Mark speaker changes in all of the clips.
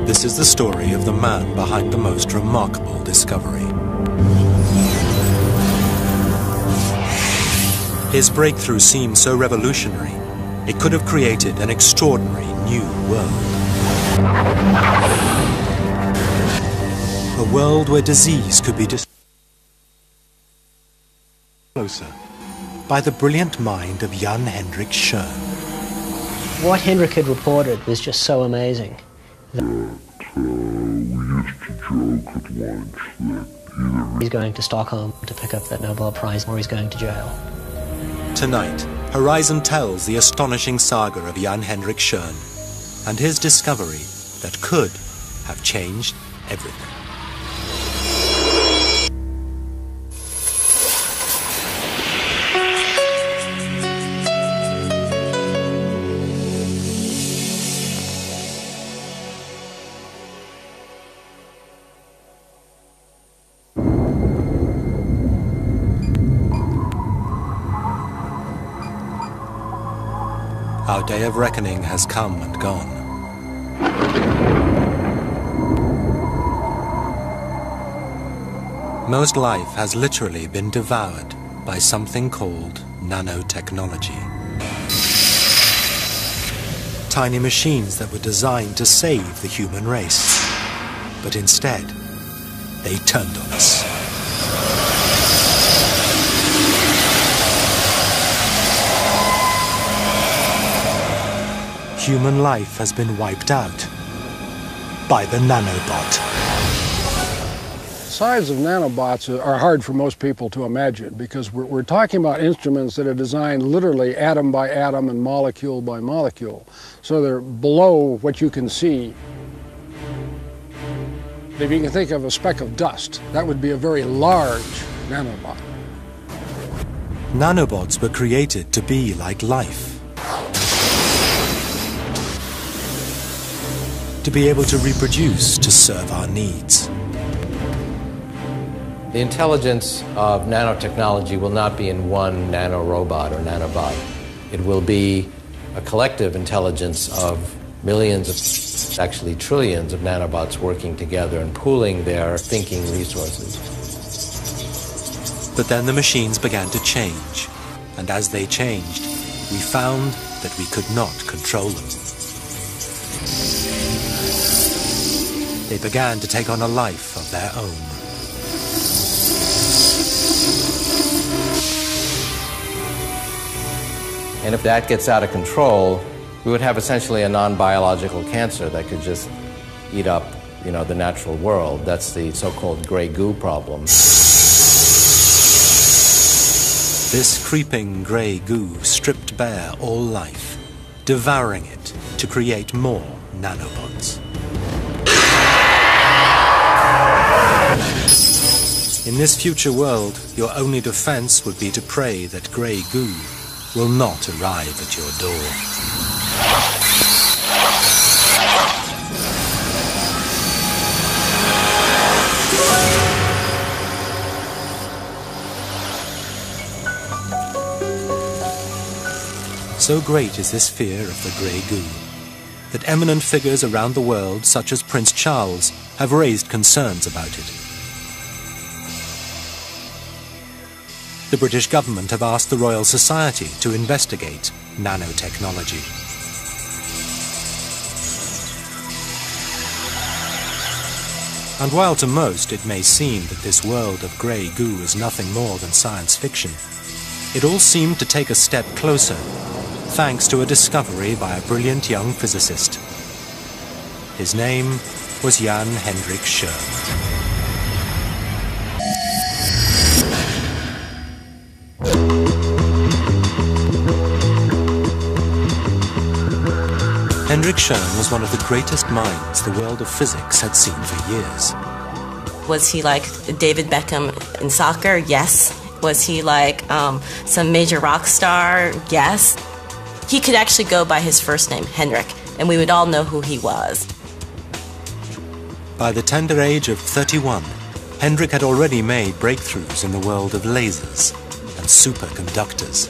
Speaker 1: This is the story of the man behind the most remarkable discovery. His breakthrough seemed so revolutionary, it could have created an extraordinary new world. A world where disease could be closer by the brilliant mind of young Hendrik Schoen.
Speaker 2: What Hendrik had reported was just so amazing.
Speaker 3: We used to joke at lunch that either
Speaker 2: he's going to Stockholm to pick up that Nobel Prize or he's going to jail.
Speaker 1: Tonight, Horizon tells the astonishing saga of Jan Hendrik Schoen and his discovery that could have changed everything. Our day of reckoning has come and gone. Most life has literally been devoured by something called nanotechnology. Tiny machines that were designed to save the human race. But instead, they turned on us. Human life has been wiped out by the nanobot.
Speaker 4: The size of nanobots are hard for most people to imagine because we're talking about instruments that are designed literally atom by atom and molecule by molecule. So they're below what you can see. If you can think of a speck of dust, that would be a very large nanobot.
Speaker 1: Nanobots were created to be like life. To be able to reproduce, to serve our needs.
Speaker 5: The intelligence of nanotechnology will not be in one nanorobot or nanobot. It will be a collective intelligence of millions of, actually trillions of nanobots working together and pooling their thinking resources.
Speaker 1: But then the machines began to change, and as they changed, we found that we could not control them. They began to take on a life of their own.
Speaker 5: And if that gets out of control, we would have essentially a non-biological cancer that could just eat up, the natural world. That's the so-called gray goo problem.
Speaker 1: This creeping gray goo stripped bare all life, devouring it to create more nanobots. In this future world, your only defense would be to pray that grey goo will not arrive at your door. So great is this fear of the grey goo that eminent figures around the world, such as Prince Charles, have raised concerns about it. The British government have asked the Royal Society to investigate nanotechnology. And while to most it may seem that this world of grey goo is nothing more than science fiction, it all seemed to take a step closer, thanks to a discovery by a brilliant young physicist. His name was Jan Hendrik Schoen. Hendrik Schoen was one of the greatest minds the world of physics had seen for years.
Speaker 6: Was he like David Beckham in soccer? Yes. Was he like some major rock star? Yes. He could actually go by his first name, Hendrik, and we would all know who he was.
Speaker 1: By the tender age of 31, Hendrik had already made breakthroughs in the world of lasers and superconductors.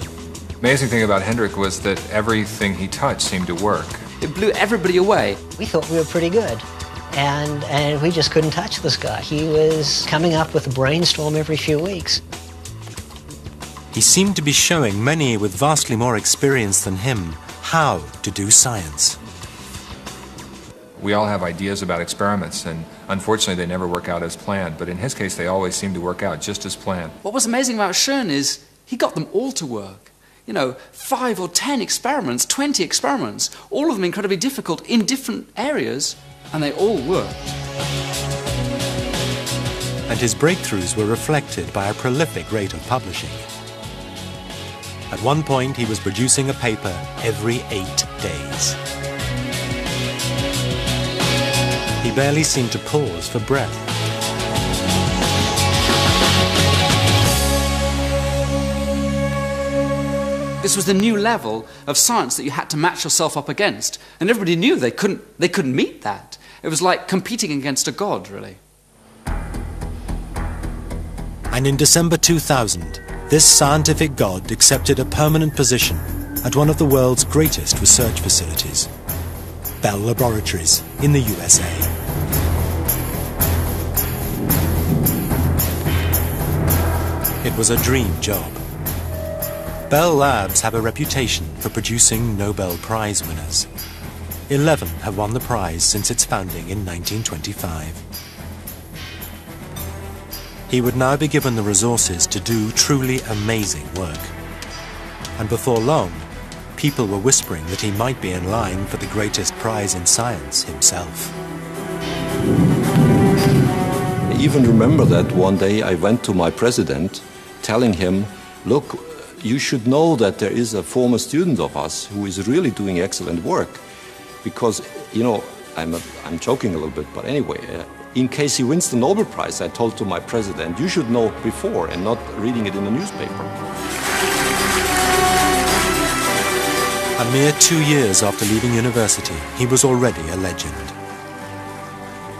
Speaker 7: The amazing thing about Hendrik was that everything he touched seemed to work.
Speaker 8: It blew everybody away.
Speaker 2: We thought we were pretty good. And we just couldn't touch this guy. He was coming up with a brainstorm every few weeks.
Speaker 1: He seemed to be showing many with vastly more experience than him how to do science.
Speaker 7: We all have ideas about experiments, and unfortunately they never work out as planned, but in his case they always seem to work out just as planned.
Speaker 8: What was amazing about Schoen is he got them all to work. You know, 5 or 10 experiments, 20 experiments, all of them incredibly difficult in different areas, and they all worked.
Speaker 1: And his breakthroughs were reflected by a prolific rate of publishing. At one point, he was producing a paper every 8 days. He barely seemed to pause for breath.
Speaker 8: This was the new level of science that you had to match yourself up against, and everybody knew they couldn't meet that. It was like competing against a god, really.
Speaker 1: And in December 2000, this scientific god accepted a permanent position at one of the world's greatest research facilities, Bell Laboratories in the USA. It was a dream job. Bell Labs have a reputation for producing Nobel Prize winners. 11 have won the prize since its founding in 1925. He would now be given the resources to do truly amazing work. And before long, people were whispering that he might be in line for the greatest prize in science himself.
Speaker 9: I even remember that one day I went to my president telling him, look, you should know that there is a former student of us who is really doing excellent work. Because, you know, I'm joking a little bit, but anyway, in case he wins the Nobel Prize, I told to my president, you should know before and not reading it in the newspaper.
Speaker 1: A mere 2 years after leaving university, he was already a legend.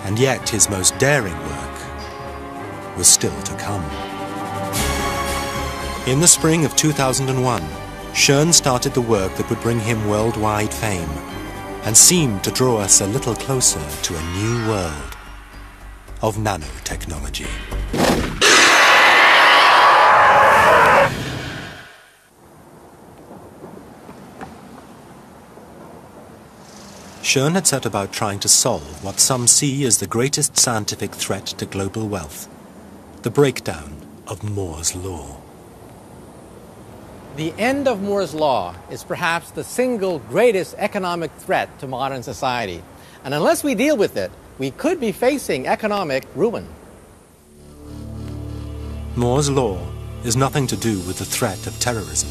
Speaker 1: And yet his most daring work was still to come. In the spring of 2001, Schoen started the work that would bring him worldwide fame and seemed to draw us a little closer to a new world of nanotechnology. Schoen had set about trying to solve what some see as the greatest scientific threat to global wealth, the breakdown of Moore's law.
Speaker 10: The end of Moore's law is perhaps the single greatest economic threat to modern society. And unless we deal with it, we could be facing economic ruin.
Speaker 1: Moore's law is nothing to do with the threat of terrorism,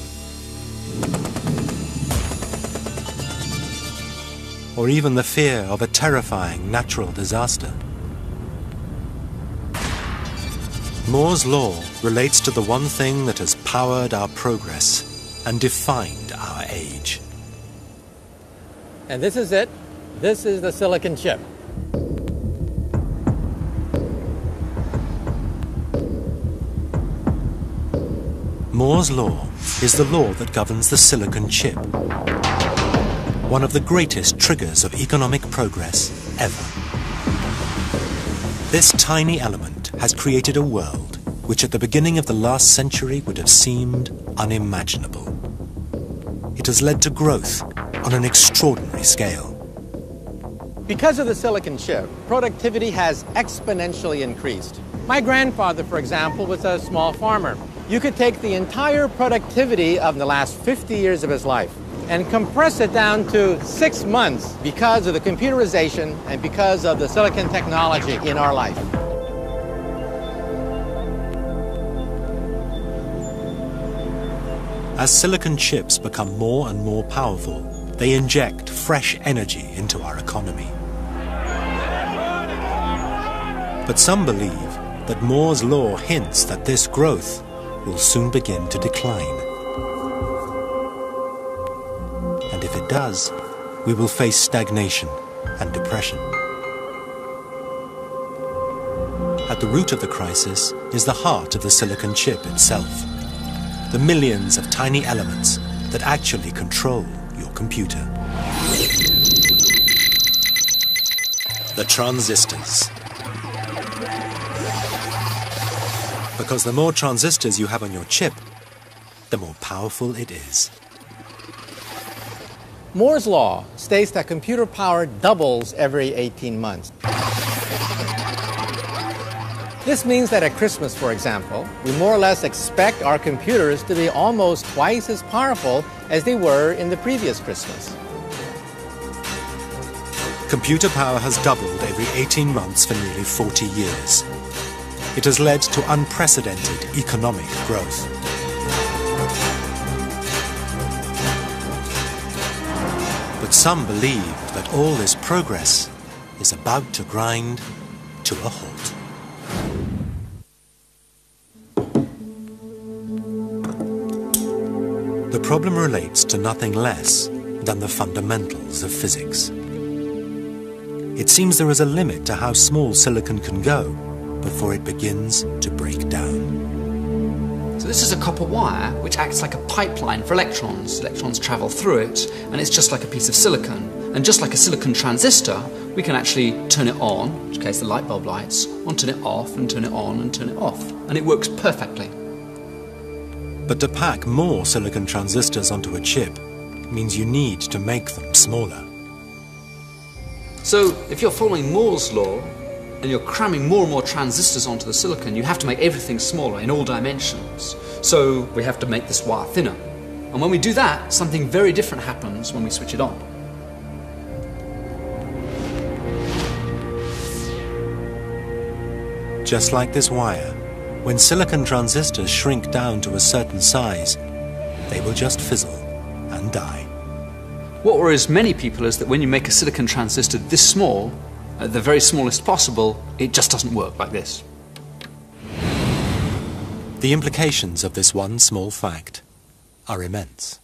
Speaker 1: or even the fear of a terrifying natural disaster. Moore's law relates to the one thing that has powered our progress and defined our age.
Speaker 10: And this is it. This is the silicon chip.
Speaker 1: Moore's law is the law that governs the silicon chip, one of the greatest triggers of economic progress ever. This tiny element has created a world which at the beginning of the last century would have seemed unimaginable. It has led to growth on an extraordinary scale.
Speaker 10: Because of the silicon chip, productivity has exponentially increased. My grandfather, for example, was a small farmer. You could take the entire productivity of the last 50 years of his life and compress it down to 6 months because of the computerization and because of the silicon technology in our life.
Speaker 1: As silicon chips become more and more powerful, they inject fresh energy into our economy. But some believe that Moore's law hints that this growth will soon begin to decline. And if it does, we will face stagnation and depression. At the root of the crisis is the heart of the silicon chip itself, the millions of tiny elements that actually control your computer. The transistors. Because the more transistors you have on your chip, the more powerful it is.
Speaker 10: Moore's law states that computer power doubles every 18 months. This means that at Christmas, for example, we more or less expect our computers to be almost twice as powerful as they were in the previous Christmas.
Speaker 1: Computer power has doubled every 18 months for nearly 40 years. It has led to unprecedented economic growth. But some believe that all this progress is about to grind to a halt. The problem relates to nothing less than the fundamentals of physics. It seems there is a limit to how small silicon can go before it begins to break down.
Speaker 8: So this is a copper wire which acts like a pipeline for electrons. Electrons travel through it, and it's just like a piece of silicon. And just like a silicon transistor, we can actually turn it on, in which case the light bulb lights, or turn it off, and turn it on, and turn it off. And it works perfectly.
Speaker 1: But to pack more silicon transistors onto a chip means you need to make them smaller.
Speaker 8: So if you're following Moore's law, and you're cramming more and more transistors onto the silicon, you have to make everything smaller in all dimensions. So we have to make this wire thinner. And when we do that, something very different happens when we switch it on.
Speaker 1: Just like this wire, when silicon transistors shrink down to a certain size, they will just fizzle and die.
Speaker 8: What worries many people is that when you make a silicon transistor this small, at the very smallest possible, it just doesn't work like this.
Speaker 1: The implications of this one small fact are immense.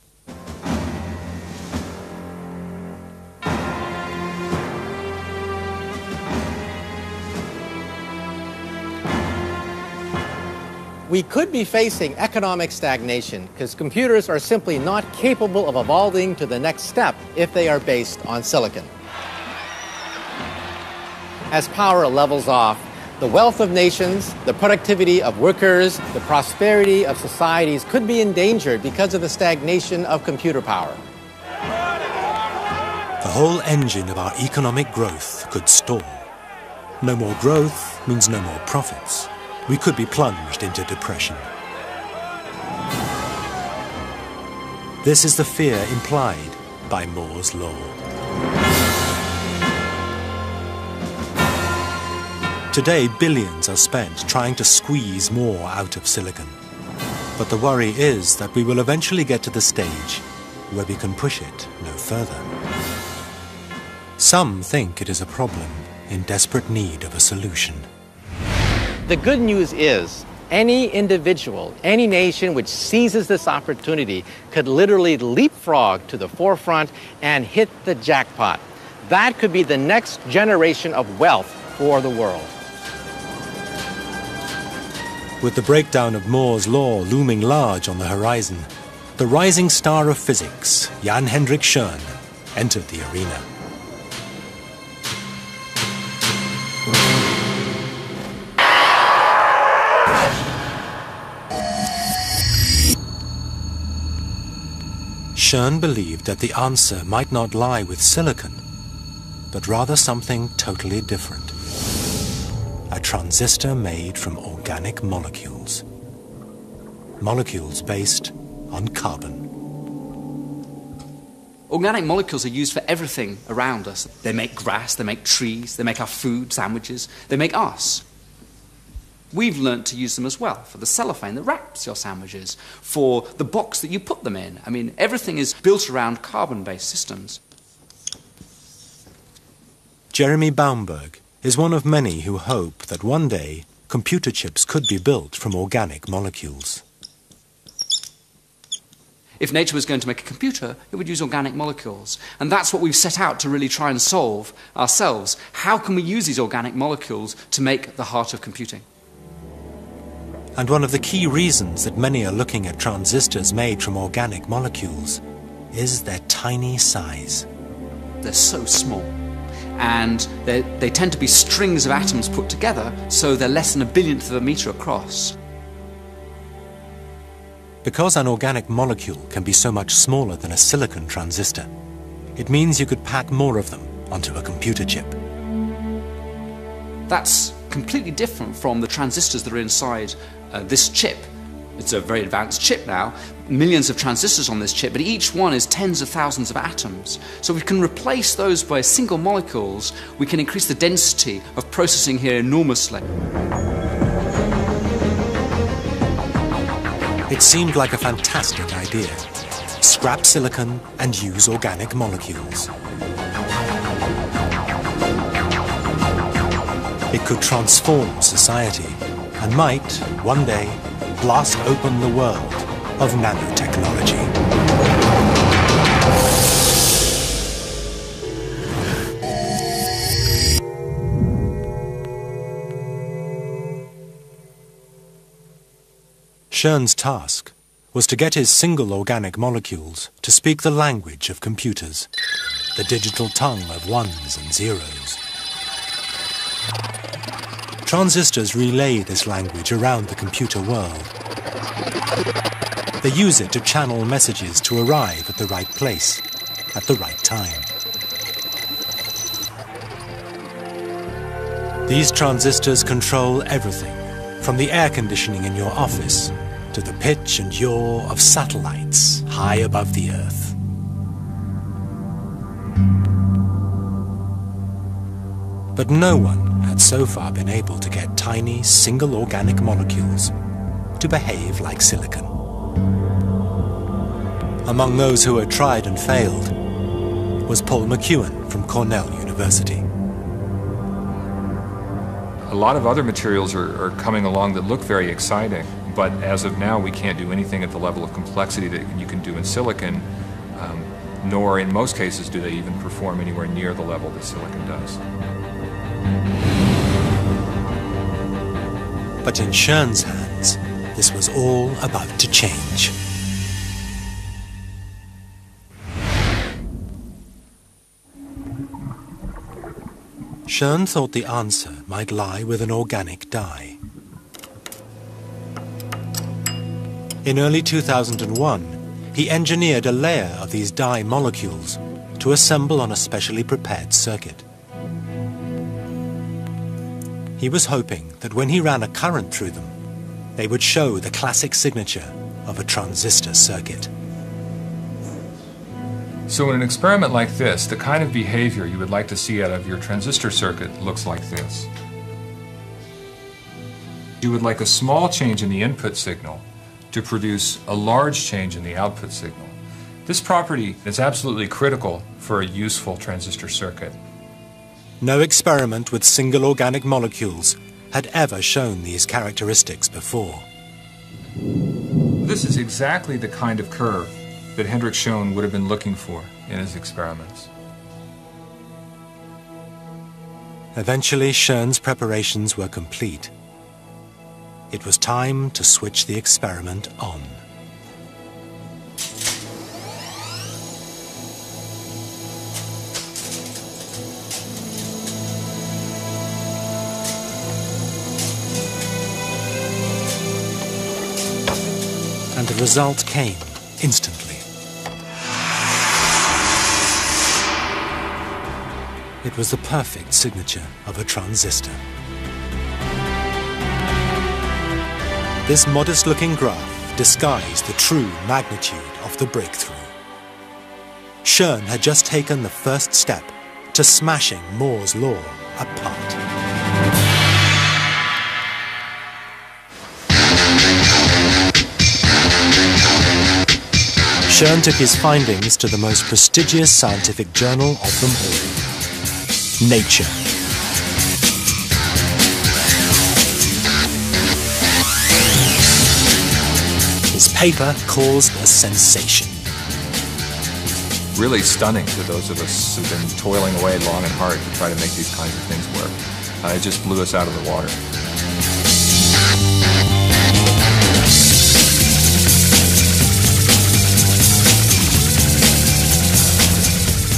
Speaker 10: We could be facing economic stagnation because computers are simply not capable of evolving to the next step if they are based on silicon. As power levels off, the wealth of nations, the productivity of workers, the prosperity of societies could be endangered because of the stagnation of computer power.
Speaker 1: The whole engine of our economic growth could stall. No more growth means no more profits. We could be plunged into depression. This is the fear implied by Moore's law. Today, billions are spent trying to squeeze more out of silicon. But the worry is that we will eventually get to the stage where we can push it no further. Some think it is a problem in desperate need of a solution.
Speaker 10: The good news is, any individual, any nation which seizes this opportunity could literally leapfrog to the forefront and hit the jackpot. That could be the next generation of wealth for the world.
Speaker 1: With the breakdown of Moore's law looming large on the horizon, the rising star of physics, Hendrik Schoen, entered the arena. Schoen believed that the answer might not lie with silicon, but rather something totally different. A transistor made from organic molecules. Molecules based on carbon.
Speaker 8: Organic molecules are used for everything around us. They make grass, they make trees, they make our food, sandwiches, they make us. We've learnt to use them as well for the cellophane that wraps your sandwiches, for the box that you put them in. I mean, everything is built around carbon-based systems.
Speaker 1: Jeremy Baumberg is one of many who hope that one day computer chips could be built from organic molecules.
Speaker 8: If nature was going to make a computer, it would use organic molecules. And that's what we've set out to really try and solve ourselves. How can we use these organic molecules to make the heart of computing?
Speaker 1: And one of the key reasons that many are looking at transistors made from organic molecules is their tiny size.
Speaker 8: They're so small. and they tend to be strings of atoms put together, so they're less than a billionth of a meter across.
Speaker 1: Because an organic molecule can be so much smaller than a silicon transistor, it means you could pack more of them onto a computer chip.
Speaker 8: That's completely different from the transistors that are inside this chip. It's a very advanced chip now, millions of transistors on this chip, but each one is tens of thousands of atoms. So we can replace those by single molecules. We can increase the density of processing here enormously.
Speaker 1: It seemed like a fantastic idea. Scrap silicon and use organic molecules. It could transform society and might, one day, blast open the world of nanotechnology. Schoen's task was to get his single organic molecules to speak the language of computers, the digital tongue of ones and zeros. Transistors relay this language around the computer world. They use it to channel messages to arrive at the right place, at the right time. These transistors control everything, from the air conditioning in your office to the pitch and yaw of satellites high above the Earth. But no one had so far been able to get tiny, single organic molecules to behave like silicon. Among those who had tried and failed was Paul McEwen from Cornell University.
Speaker 7: A lot of other materials are coming along that look very exciting, but as of now we can't do anything at the level of complexity that you can do in silicon, nor in most cases do they even perform anywhere near the level that silicon does.
Speaker 1: But in Schoen's hands, this was all about to change. Schoen thought the answer might lie with an organic dye. In early 2001, he engineered a layer of these dye molecules to assemble on a specially prepared circuit. He was hoping that when he ran a current through them, they would show the classic signature of a transistor circuit.
Speaker 7: So in an experiment like this, the kind of behavior you would like to see out of your transistor circuit looks like this. You would like a small change in the input signal to produce a large change in the output signal. This property is absolutely critical for a useful transistor circuit.
Speaker 1: No experiment with single organic molecules had ever shown these characteristics before.
Speaker 7: This is exactly the kind of curve that Hendrik Schoen would have been looking for in his experiments.
Speaker 1: Eventually, Schoen's preparations were complete. It was time to switch the experiment on. And the result came instantly. It was the perfect signature of a transistor. This modest-looking graph disguised the true magnitude of the breakthrough. Schoen had just taken the first step to smashing Moore's law apart. Schoen took his findings to the most prestigious scientific journal of them all, Nature. His paper caused a sensation.
Speaker 7: Really stunning to those of us who've been toiling away long and hard to try to make these kinds of things work. It just blew us out of the water.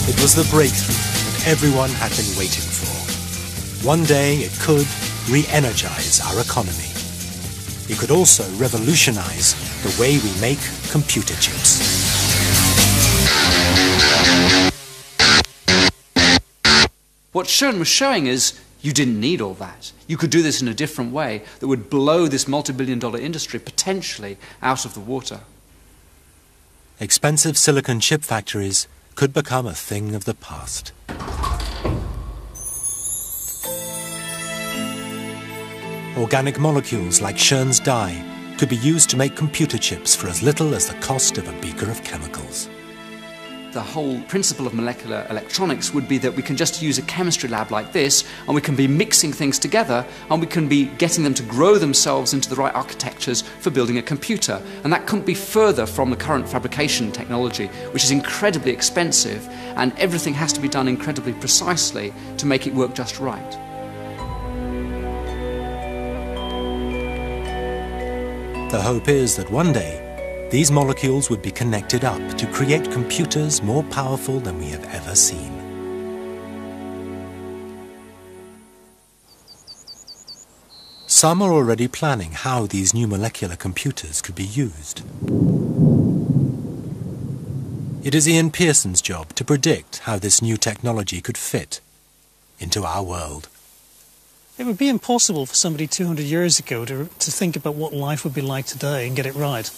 Speaker 1: It was the breakthrough that everyone had been waiting for. One day it could re-energize our economy. It could also revolutionize the way we make computer chips.
Speaker 8: What Schoen was showing is you didn't need all that. You could do this in a different way that would blow this multi-billion-dollar industry potentially out of the water.
Speaker 1: Expensive silicon chip factories could become a thing of the past. Organic molecules like Schoen's dye could be used to make computer chips for as little as the cost of a beaker of chemicals.
Speaker 8: The whole principle of molecular electronics would be that we can just use a chemistry lab like this, and we can be mixing things together, and we can be getting them to grow themselves into the right architectures for building a computer. And that couldn't be further from the current fabrication technology, which is incredibly expensive, and everything has to be done incredibly precisely to make it work just right.
Speaker 1: The hope is that one day, these molecules would be connected up to create computers more powerful than we have ever seen. Some are already planning how these new molecular computers could be used. It is Ian Pearson's job to predict how this new technology could fit into our world.
Speaker 11: It would be impossible for somebody 200 years ago to think about what life would be like today and get it right.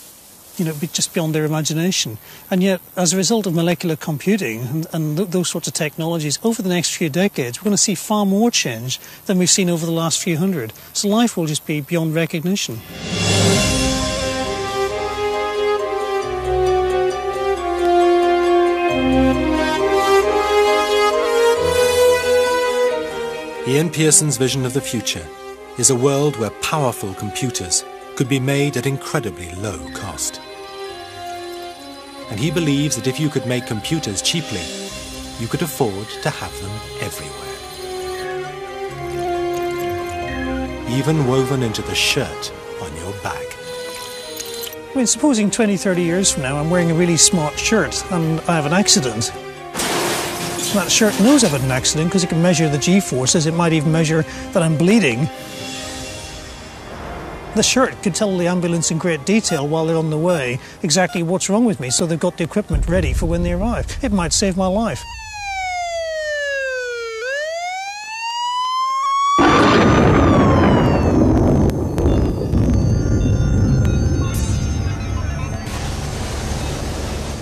Speaker 11: You know, it'd be just beyond their imagination. And yet, as a result of molecular computing and those sorts of technologies, over the next few decades, we're going to see far more change than we've seen over the last few hundred. So life will just be beyond recognition.
Speaker 1: Ian Pearson's vision of the future is a world where powerful computers could be made at incredibly low cost. And he believes that if you could make computers cheaply, you could afford to have them everywhere. Even woven into the shirt on your back.
Speaker 11: I mean, supposing 20, 30 years from now I'm wearing a really smart shirt and I have an accident. That shirt knows I've had an accident because it can measure the G-forces. It might even measure that I'm bleeding. The shirt could tell the ambulance in great detail while they're on the way exactly what's wrong with me, so they've got the equipment ready for when they arrive. It might save my life.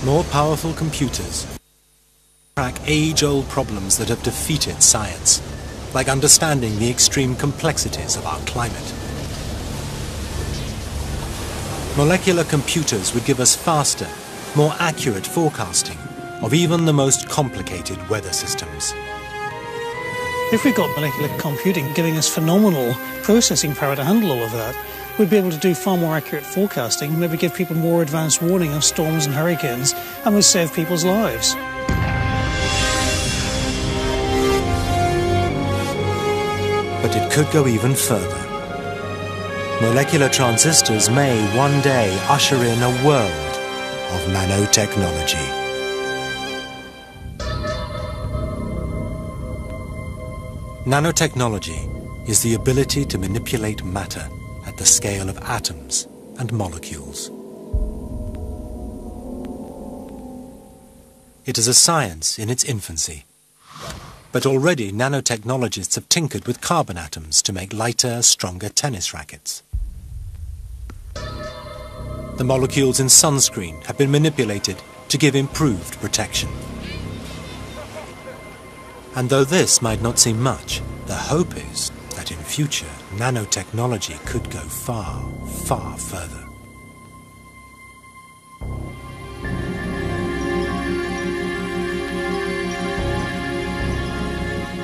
Speaker 1: More powerful computers crack age-old problems that have defeated science, like understanding the extreme complexities of our climate. Molecular computers would give us faster, more accurate forecasting of even the most complicated weather systems.
Speaker 11: If we got molecular computing giving us phenomenal processing power to handle all of that, we'd be able to do far more accurate forecasting, maybe give people more advanced warning of storms and hurricanes, and would save people's lives.
Speaker 1: But it could go even further. Molecular transistors may one day usher in a world of nanotechnology. Nanotechnology is the ability to manipulate matter at the scale of atoms and molecules. It is a science in its infancy. But already nanotechnologists have tinkered with carbon atoms to make lighter, stronger tennis rackets. The molecules in sunscreen have been manipulated to give improved protection. And though this might not seem much, the hope is that in future nanotechnology could go far, far further.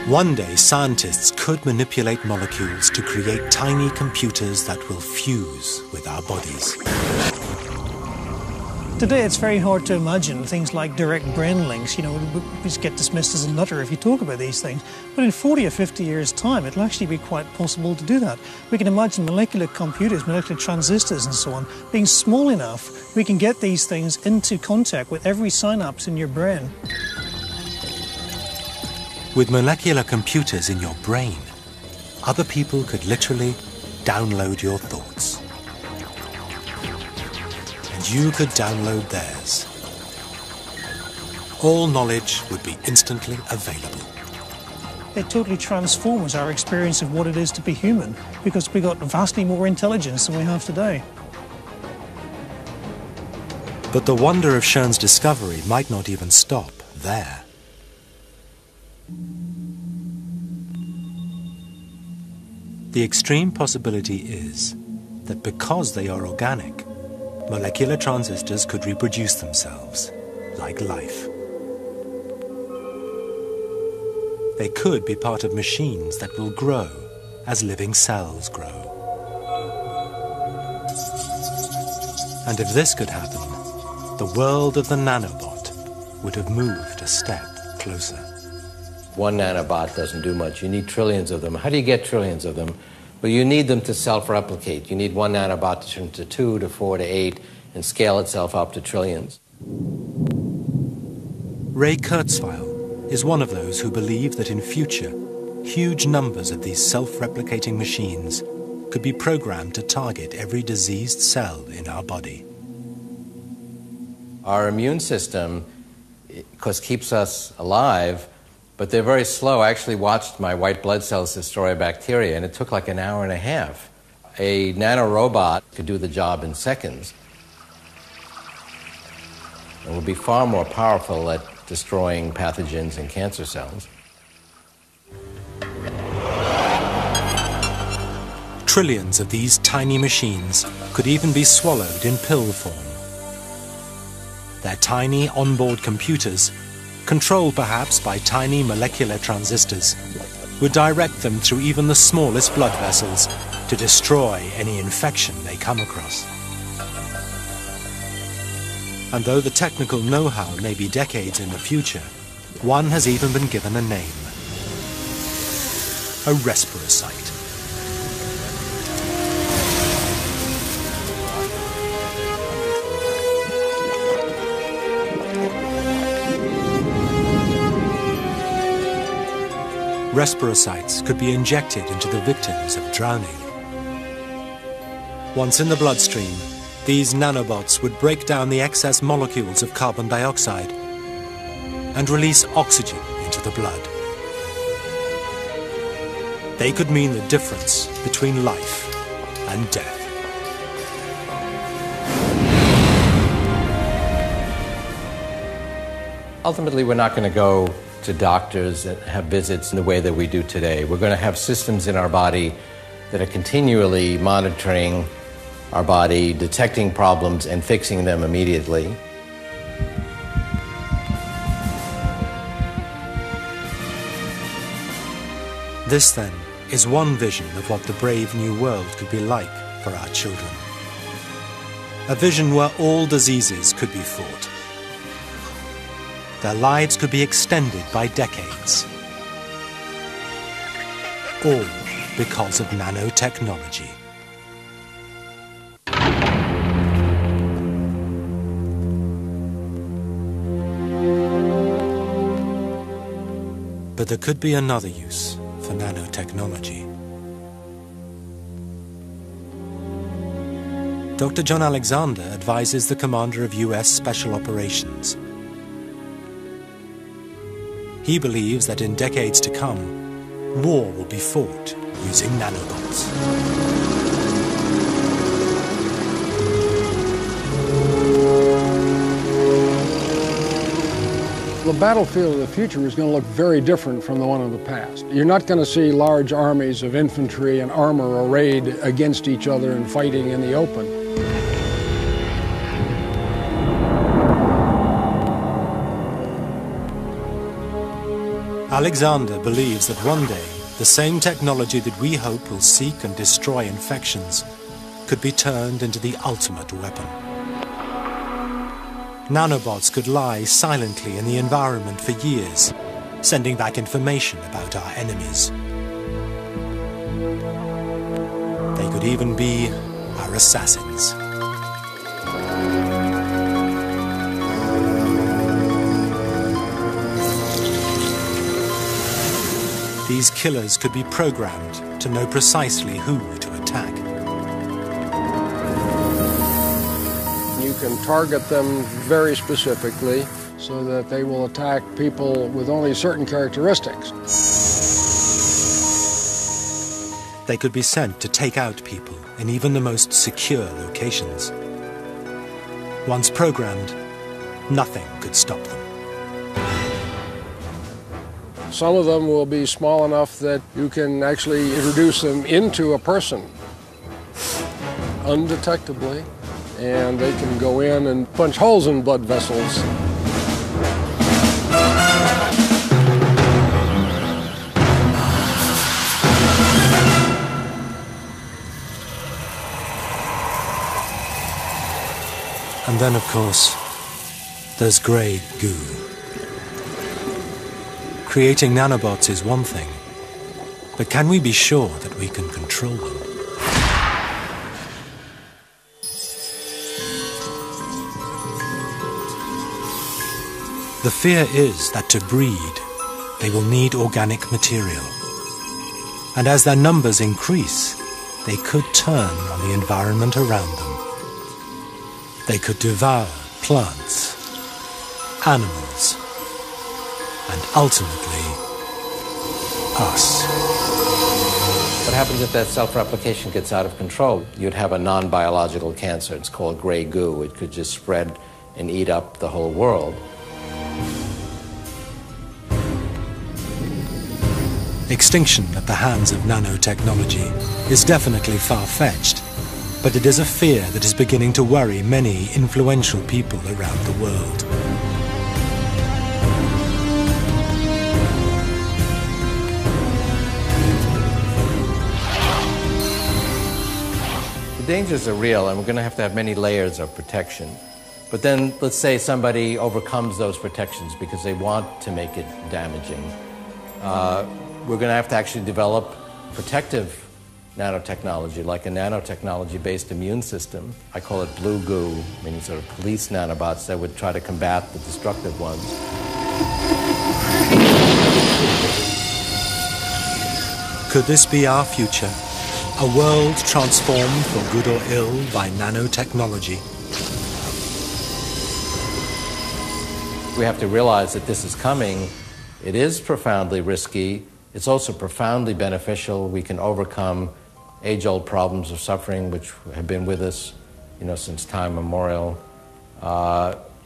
Speaker 1: One day, scientists could manipulate molecules to create tiny computers that will fuse with our bodies.
Speaker 11: Today it's very hard to imagine things like direct brain links. You know, we just get dismissed as a nutter if you talk about these things. But in 40 or 50 years' time, it'll actually be quite possible to do that. We can imagine molecular computers, molecular transistors and so on, being small enough, we can get these things into contact with every synapse in your brain.
Speaker 1: With molecular computers in your brain, other people could literally download your thoughts. And you could download theirs. All knowledge would be instantly available.
Speaker 11: It totally transforms our experience of what it is to be human, because we got vastly more intelligence than we have today.
Speaker 1: But the wonder of Schoen's discovery might not even stop there. The extreme possibility is that because they are organic, molecular transistors could reproduce themselves, like life. They could be part of machines that will grow as living cells grow. And if this could happen, the world of the nanobot would have moved a step closer.
Speaker 5: One nanobot doesn't do much. You need trillions of them. How do you get trillions of them? Well, you need them to self-replicate. You need one nanobot to turn to 2 to 4 to 8 and scale itself up to trillions.
Speaker 1: Ray Kurzweil is one of those who believe that in future, huge numbers of these self-replicating machines could be programmed to target every diseased cell in our body.
Speaker 5: Our immune system, of course, keeps us alive, but they're very slow. I actually watched my white blood cells destroy bacteria, and it took like an hour and a half. A nanorobot could do the job in seconds. It would be far more powerful at destroying pathogens and cancer cells.
Speaker 1: Trillions of these tiny machines could even be swallowed in pill form. Their tiny onboard computers, controlled perhaps by tiny molecular transistors, would direct them through even the smallest blood vessels to destroy any infection they come across. And though the technical know-how may be decades in the future, one has even been given a name: a respirosite. Respirosites could be injected into the victims of drowning. Once in the bloodstream, these nanobots would break down the excess molecules of carbon dioxide and release oxygen into the blood. They could mean the difference between life and death.
Speaker 5: Ultimately, we're not going to go to doctors and have visits in the way that we do today. We're going to have systems in our body that are continually monitoring our body, detecting problems, and fixing them immediately.
Speaker 1: This, then, is one vision of what the brave new world could be like for our children. A vision where all diseases could be fought. Their lives could be extended by decades. All because of nanotechnology. But there could be another use for nanotechnology. Dr. John Alexander advises the commander of US Special Operations. He believes that in decades to come, war will be fought using nanobots.
Speaker 4: The battlefield of the future is going to look very different from the one of the past. You're not going to see large armies of infantry and armor arrayed against each other and fighting in the open.
Speaker 1: Alexander believes that one day, the same technology that we hope will seek and destroy infections could be turned into the ultimate weapon. Nanobots could lie silently in the environment for years, sending back information about our enemies. They could even be our assassins. these killers could be programmed to know precisely who to attack.
Speaker 4: You can target them very specifically so that they will attack people with only certain characteristics.
Speaker 1: They could be sent to take out people in even the most secure locations. Once programmed, nothing could stop them.
Speaker 4: Some of them will be small enough that you can actually introduce them into a person undetectably, and they can go in and punch holes in blood vessels.
Speaker 1: And then, of course, there's grey goo. Creating nanobots is one thing, but can we be sure that we can control them? The fear is that to breed, they will need organic material. And as their numbers increase, they could turn on the environment around them. They could devour plants, animals, and ultimately, us.
Speaker 5: What happens if that self-replication gets out of control? You'd have a non-biological cancer. It's called gray goo. It could just spread and eat up the whole world.
Speaker 1: Extinction at the hands of nanotechnology is definitely far-fetched, but it is a fear that is beginning to worry many influential people around the world.
Speaker 5: The dangers are real, and we're going to have many layers of protection. But then, let's say somebody overcomes those protections because they want to make it damaging. We're going to have to actually develop protective nanotechnology, like a nanotechnology-based immune system. I call it blue goo, meaning sort of police nanobots that would try to combat the destructive ones.
Speaker 1: Could this be our future? A world transformed for good or ill by nanotechnology?
Speaker 5: We have to realize that this is coming. It is profoundly risky. It's also profoundly beneficial. We can overcome age-old problems of suffering which have been with us, since time immemorial.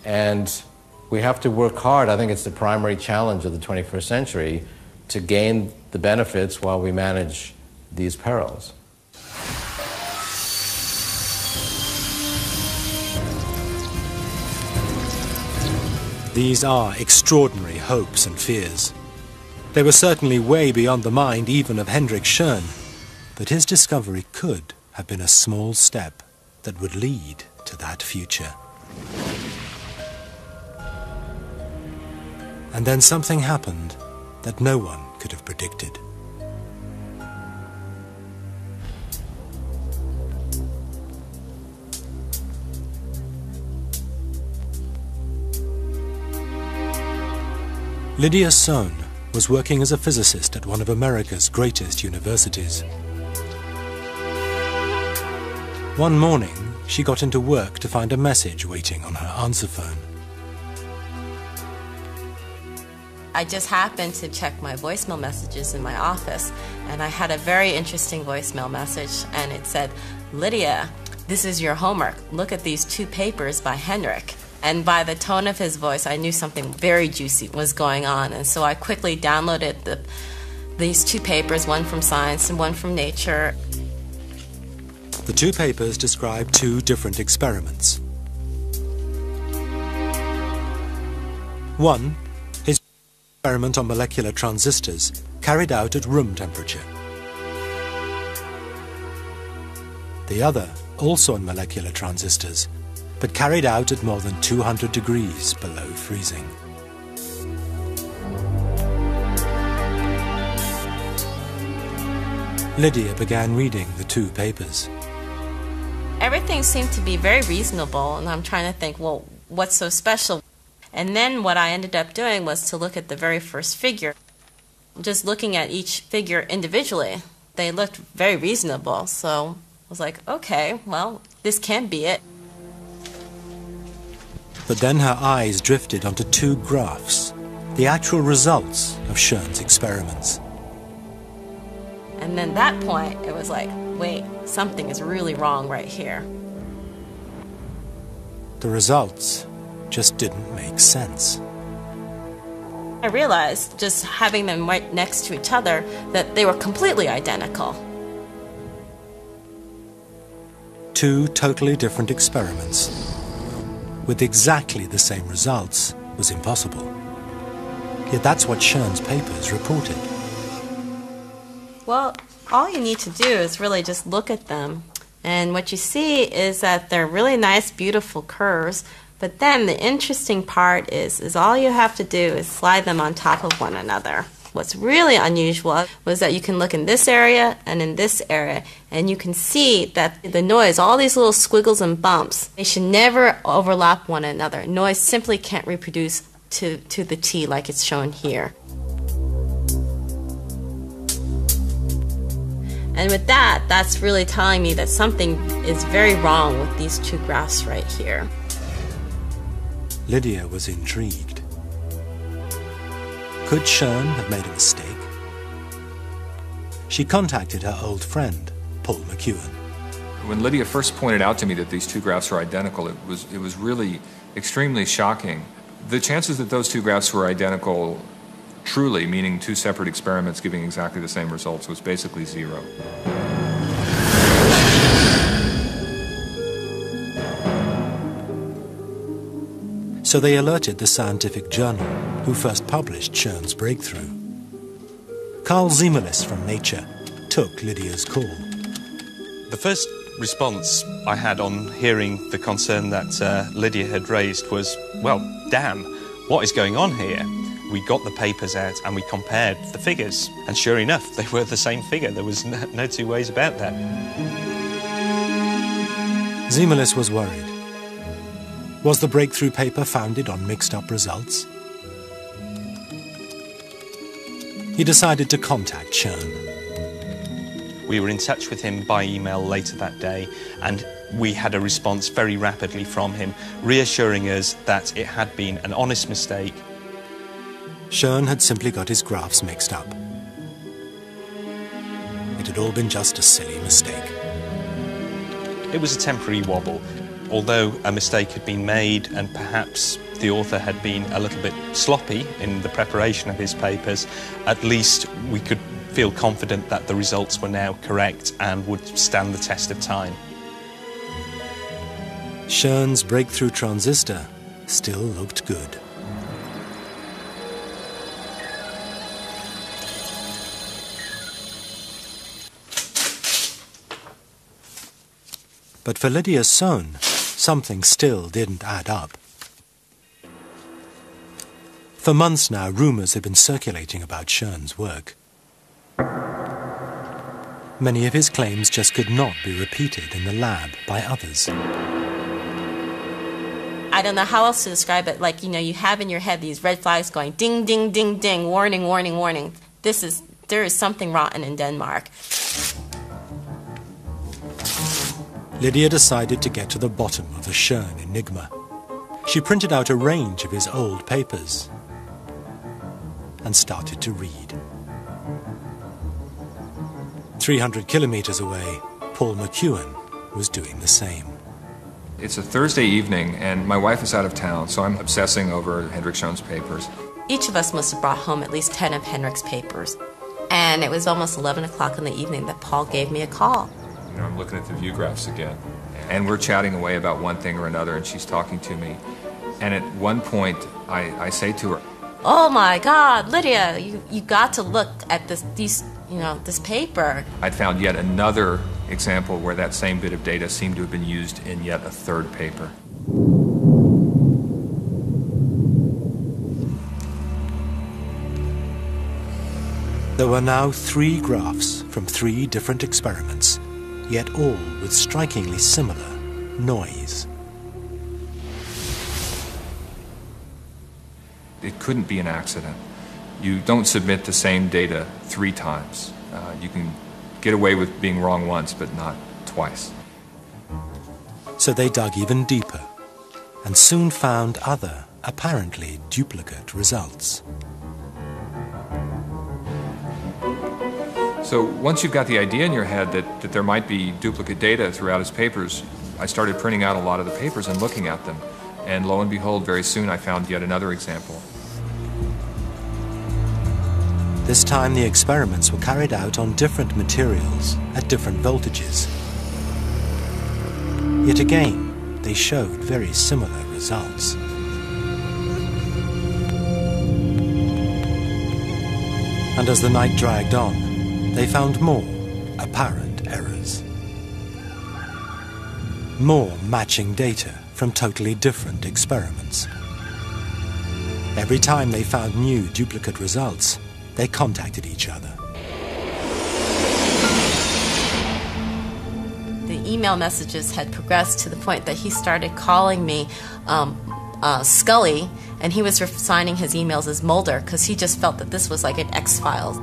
Speaker 5: And we have to work hard. I think it's the primary challenge of the 21st century to gain the benefits while we manage these perils.
Speaker 1: These are extraordinary hopes and fears. They were certainly way beyond the mind even of Hendrik Schoen, but his discovery could have been a small step that would lead to that future. And then something happened that no one could have predicted. Lydia Schoen was working as a physicist at one of America's greatest universities. One morning, she got into work to find a message waiting on her answer phone.
Speaker 6: I just happened to check my voicemail messages in my office, and I had a very interesting voicemail message, and it said, "Lydia, this is your homework. Look at these 2 papers by Hendrik." And by the tone of his voice, I knew something very juicy was going on. And so I quickly downloaded these 2 papers, one from Science and one from Nature.
Speaker 1: The 2 papers describe 2 different experiments. One, his experiment on molecular transistors carried out at room temperature. The other, also on molecular transistors, but carried out at more than 200 degrees below freezing. Lydia began reading the 2 papers.
Speaker 6: Everything seemed to be very reasonable, and I'm trying to think, well, what's so special? And then what I ended up doing was to look at the very first figure. Just looking at each figure individually, they looked very reasonable. So I was like, okay, well, this can't be it.
Speaker 1: But then her eyes drifted onto two graphs, the actual results of Schoen's experiments.
Speaker 6: And then that point, it was like, wait, something is really wrong right here.
Speaker 1: The results just didn't make sense.
Speaker 6: I realized, just having them right next to each other, that they were completely identical.
Speaker 1: Two totally different experiments with exactly the same results was impossible. Yet that's what Schoen's papers reported.
Speaker 6: Well, all you need to do is really just look at them. And what you see is that they're really nice, beautiful curves. But then the interesting part is all you have to do is slide them on top of one another. What's really unusual was that you can look in this area and in this area, and you can see that the noise, all these little squiggles and bumps, they should never overlap one another. Noise simply can't reproduce to the T like it's shown here. And with that, that's really telling me that something is very wrong with these two graphs right here.
Speaker 1: Lydia was intrigued. Could Schoen have made a mistake? She contacted her old friend, Paul McEwen.
Speaker 7: When Lydia first pointed out to me that these two graphs were identical, it was really extremely shocking. The chances that those two graphs were identical truly, meaning two separate experiments giving exactly the same results, was basically zero.
Speaker 1: So they alerted the scientific journal who first published Schoen's breakthrough. Carl Ziemelis from Nature took Lydia's call.
Speaker 12: The first response I had on hearing the concern that Lydia had raised was, well, damn, what is going on here? We got the papers out and we compared the figures, and sure enough, they were the same figure. There was no two ways about that.
Speaker 1: Ziemelis was worried. Was the breakthrough paper founded on mixed-up results? He decided to contact Schoen.
Speaker 12: We were in touch with him by email later that day, and we had a response very rapidly from him, reassuring us that it had been an honest mistake.
Speaker 1: Schoen had simply got his graphs mixed up. It had all been just a silly mistake.
Speaker 12: It was a temporary wobble. Although a mistake had been made and perhaps the author had been a little bit sloppy in the preparation of his papers, at least we could feel confident that the results were now correct and would stand the test of time.
Speaker 1: Schoen's breakthrough transistor still looked good. But for Lydia Schoen, something still didn't add up. For months now, rumors had been circulating about Schoen's work. Many of his claims just could not be repeated in the lab by others.
Speaker 6: I don't know how else to describe it. Like, you have in your head these red flags going ding, ding, ding, ding, warning, warning, warning. There is something rotten in Denmark.
Speaker 1: Lydia decided to get to the bottom of the Schoen enigma. She printed out a range of his old papers and started to read. 300 kilometers away, Paul McEwen was doing the same.
Speaker 7: It's a Thursday evening, and my wife is out of town, so I'm obsessing over Hendrik Schoen's papers.
Speaker 6: Each of us must have brought home at least 10 of Hendrik's papers. And it was almost 11 o'clock in the evening that Paul gave me a call.
Speaker 7: I'm looking at the view graphs again, and we're chatting away about one thing or another, and she's talking to me. And at one point, I say to her,
Speaker 6: "Oh my God, Lydia, you got to look at this paper."
Speaker 7: I'd found yet another example where that same bit of data seemed to have been used in yet a third paper.
Speaker 1: There were now 3 graphs from 3 different experiments, yet all with strikingly similar noise.
Speaker 7: It couldn't be an accident. You don't submit the same data 3 times. You can get away with being wrong once, but not twice.
Speaker 1: So they dug even deeper and soon found other, apparently duplicate results.
Speaker 7: So once you've got the idea in your head that there might be duplicate data throughout his papers, I started printing out a lot of the papers and looking at them. And lo and behold, very soon I found yet another example.
Speaker 1: This time the experiments were carried out on different materials at different voltages. Yet again, they showed very similar results. And as the night dragged on, they found more apparent errors. More matching data from totally different experiments. Every time they found new duplicate results, they contacted each other.
Speaker 6: The email messages had progressed to the point that he started calling me Scully, and he was signing his emails as Mulder because he just felt that this was like an X-Files.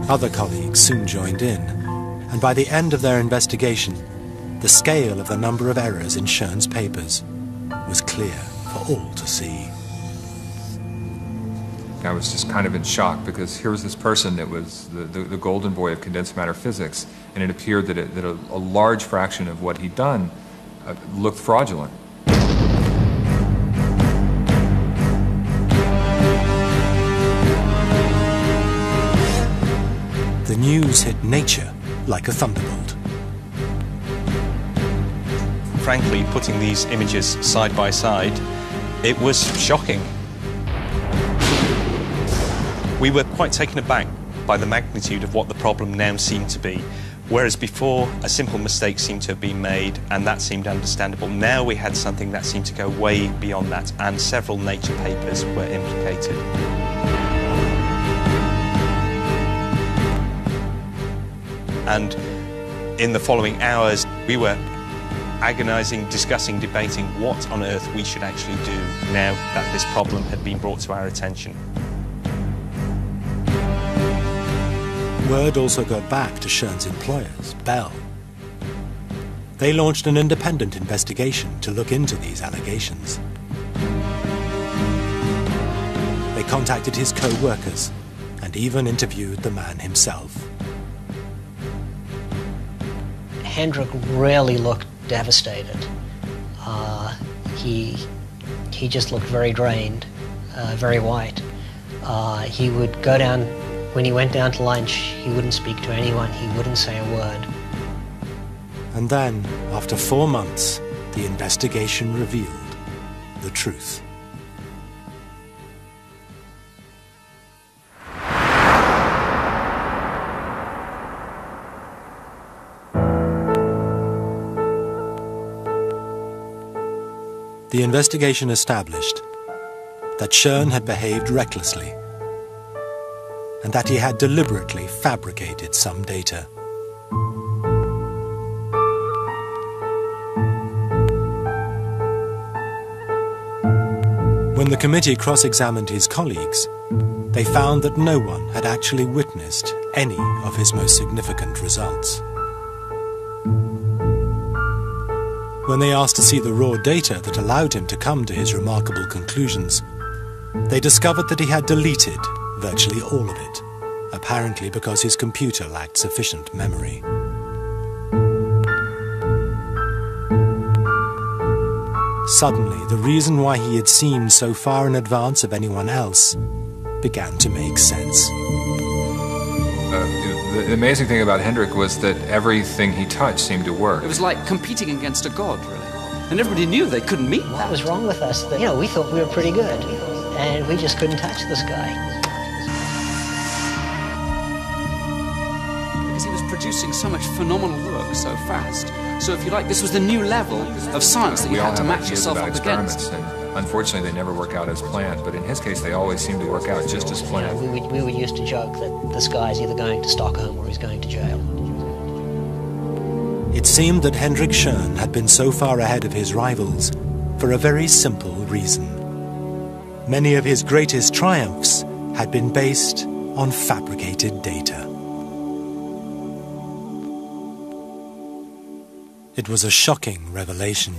Speaker 1: Other colleagues soon joined in, and by the end of their investigation, the scale of the number of errors in Schoen's papers was clear for all to see.
Speaker 7: I was just kind of in shock because here was this person that was the golden boy of condensed matter physics, and it appeared that a large fraction of what he'd done looked fraudulent.
Speaker 1: The news hit Nature like a thunderbolt.
Speaker 12: Frankly, putting these images side by side, it was shocking. We were quite taken aback by the magnitude of what the problem now seemed to be. Whereas before, a simple mistake seemed to have been made, and that seemed understandable. Now we had something that seemed to go way beyond that, and several Nature papers were implicated. And in the following hours, we were agonizing, discussing, debating what on earth we should actually do now that this problem had been brought to our attention.
Speaker 1: Word also got back to Schoen's employers, Bell. They launched an independent investigation to look into these allegations. They contacted his co-workers and even interviewed the man himself.
Speaker 2: Hendrik really looked devastated. He just looked very drained, very white. He would go down, when he went down to lunch, he wouldn't speak to anyone, he wouldn't say a word.
Speaker 1: And then, after 4 months, the investigation revealed the truth. The investigation established that Schoen had behaved recklessly and that he had deliberately fabricated some data. When the committee cross-examined his colleagues, they found that no one had actually witnessed any of his most significant results. When they asked to see the raw data that allowed him to come to his remarkable conclusions, they discovered that he had deleted virtually all of it, apparently because his computer lacked sufficient memory. Suddenly, the reason why he had seemed so far in advance of anyone else began to make sense.
Speaker 7: The amazing thing about Hendrik was that everything he touched seemed to work.
Speaker 8: It was like competing against a god, really. And everybody knew they couldn't meet that.
Speaker 2: What was wrong with us? That, we thought we were pretty good, and we just couldn't touch this guy.
Speaker 8: Because he was producing so much phenomenal work so fast. So if you like, this was the new level of science that you had to match yourself up against.
Speaker 7: Unfortunately, they never work out as planned, but in his case, they always seem to work out just as planned.
Speaker 2: We were used to joke that this guy's either going to Stockholm or he's going to jail.
Speaker 1: It seemed that Hendrik Schoen had been so far ahead of his rivals for a very simple reason. Many of his greatest triumphs had been based on fabricated data. It was a shocking revelation.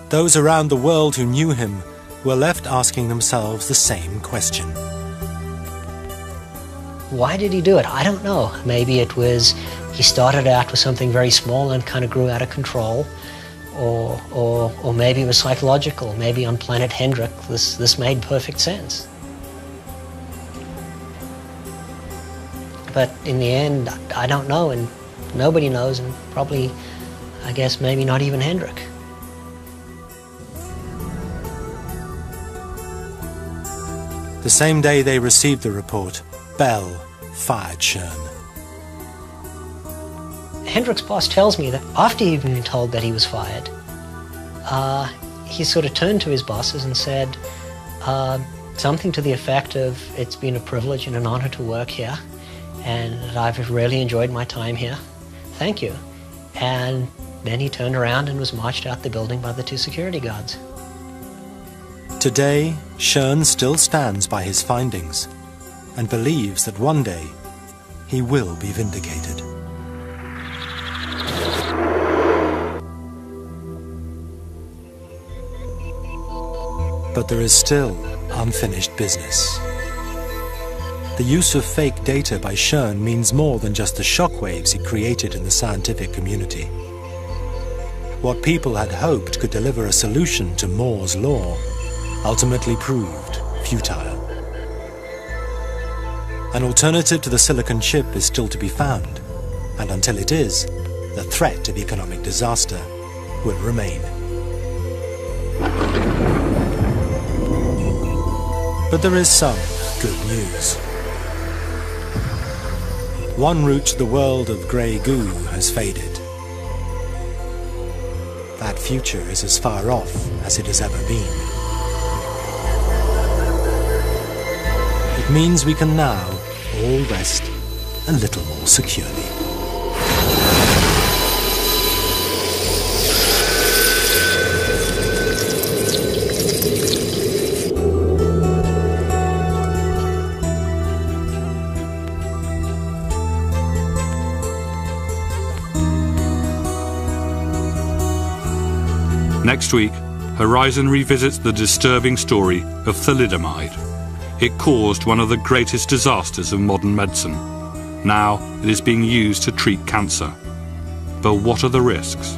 Speaker 1: Those around the world who knew him were left asking themselves the same question.
Speaker 2: Why did he do it? I don't know. Maybe it was he started out with something very small and kind of grew out of control. Or maybe it was psychological. Maybe on planet Hendrik this made perfect sense. But in the end, I don't know, and nobody knows, and probably, I guess, maybe not even Hendrik.
Speaker 1: The same day they received the report, Bell fired Schoen.
Speaker 2: Hendrik's boss tells me that after he'd been told that he was fired, he sort of turned to his bosses and said something to the effect of, "It's been a privilege and an honor to work here, and I've really enjoyed my time here. Thank you." And then he turned around and was marched out the building by the 2 security guards.
Speaker 1: Today, Schoen still stands by his findings and believes that one day he will be vindicated. But there is still unfinished business. The use of fake data by Schoen means more than just the shockwaves he created in the scientific community. What people had hoped could deliver a solution to Moore's law ultimately proved futile. An alternative to the silicon chip is still to be found, and until it is, the threat of economic disaster will remain. But there is some good news. One route to the world of grey goo has faded. That future is as far off as it has ever been. It means we can now all rest a little more securely.
Speaker 13: Next week, Horizon revisits the disturbing story of thalidomide. It caused one of the greatest disasters of modern medicine. Now it is being used to treat cancer. But what are the risks?